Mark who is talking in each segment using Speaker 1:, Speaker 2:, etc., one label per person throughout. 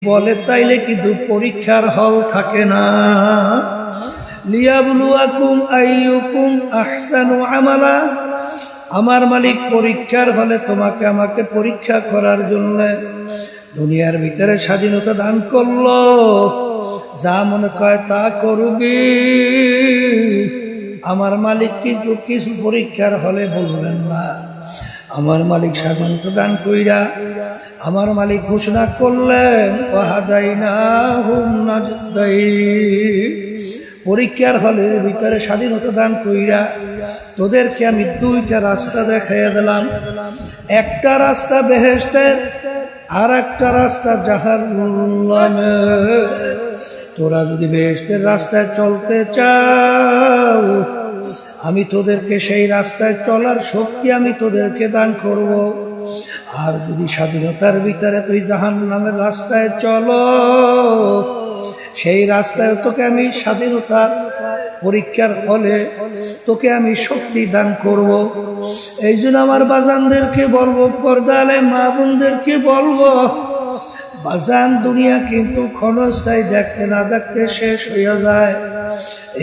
Speaker 1: বলে তাইলে কিন্তু পরীক্ষার হল থাকে না। লিয়াবলুয়াকুম আইয়ুকুম আহসানু আমালা, আমার মালিক পরীক্ষার হলে তোমাকে আমাকে পরীক্ষা করার জন্য দুনিয়ার ভিতরে স্বাধীনতা দান করলো। যা মনে কয় তা করবি। আমার মালিক কিন্তু কিছু পরীক্ষার হলে বলবেন না। আমার মালিক স্বাধীনতা দান কইরা আমার মালিক ঘোষণা করলেন ওয়াহাদাইনাহুম নাজদাইন, পরীক্ষার হলের ভিতরে স্বাধীনতা দান কইরা তোদেরকে আমি দুইটা রাস্তা দেখাইয়া দিলাম। একটা রাস্তা বেহেশতের, আর একটা রাস্তা জাহান্নামের। তোরা যদি বেহেশতের রাস্তায় চলতে চাও, আমি তোদেরকে সেই রাস্তায় চলার শক্তি আমি তোদেরকে দান করব। আর যদি স্বাধীনতার ভিতরে তুই জাহান্নামের রাস্তায় চলো, সেই রাস্তায় তোকে আমি স্বাধীনতার পরীক্ষার ফলে তোকে আমি শক্তি দান করব। এই জন্য আমার বাজানদেরকে বলবো, পর্দালে মা বোনদেরকে বলবো, বাজান দুনিয়া কিন্তু ক্ষণস্থায়ী, দেখতে না দেখতে শেষ হইয়া যায়।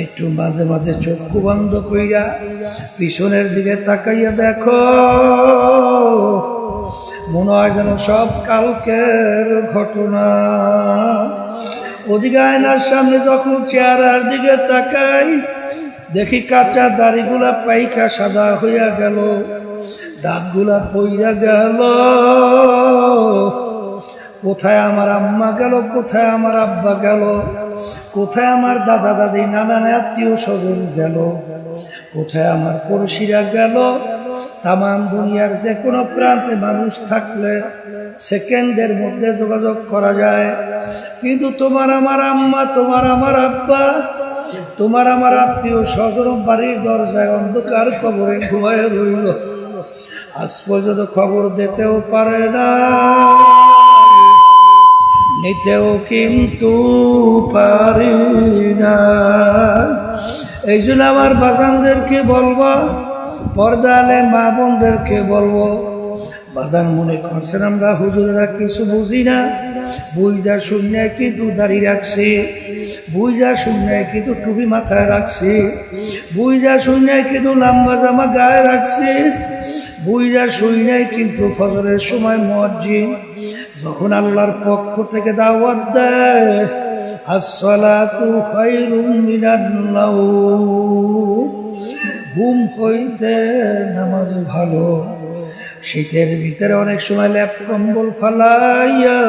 Speaker 1: একটু মাঝে মাঝে চক্ষু বন্ধ কইরা পিছনের দিকে তাকাইয়া দেখো, মনে হয় যেন সব কালকের ঘটনা। ওদিকে আয়নার সামনে যখন চেহারার দিকে তাকাই, দেখি কাঁচা দাড়িগুলা পাইকা সাদা হইয়া গেল, দাঁতগুলা পইরা গেল। কোথায় আমার আম্মা গেল, কোথায় আমার আব্বা গেল, কোথায় আমার দাদা দাদি নানান আত্মীয় স্বজন গেল, কোথায় আমার পড়শিরা গেল। তামাম দুনিয়ার যে কোনো প্রান্তে মানুষ থাকলে সেকেন্ডের মধ্যে যোগাযোগ করা যায়, কিন্তু তোমার আমার আম্মা, তোমার আমার আব্বা, তোমার আমার আত্মীয় স্বজন বাড়ির দরজায় অন্ধকার কবরে ঘুমায় রইল, আজ পর্যন্ত খবর দিতেও পারে না, নিতেও কিন্তু পারি না। এই জন্য আমার বাজানদেরকে বলবো, পর্দালে মা বোনদেরকে বলবো, বাজান মনে করছেন আমরা হুজুরেরা কিছু বুঝি না, বুঝা শূন্য কিন্তু দাড়ি রাখছি, বুঝা শূন্য কিন্তু টুপি মাথায় রাখছি, বুঝা শূন্য কিন্তু লম্বা জামা গায়ে রাখছি, বুঝা শূন্য কিন্তু ফজরের সময় মুয়াজ্জিন যখন আল্লাহর পক্ষ থেকে দাওয়াত দেয়, আসসালাতু খায়রুম মিনান নাওম, ঘুম হইতে নামাজ ভালো। শীতের ভিতরে অনেক সময় ল্যাপ কম্বল ফালাইয়া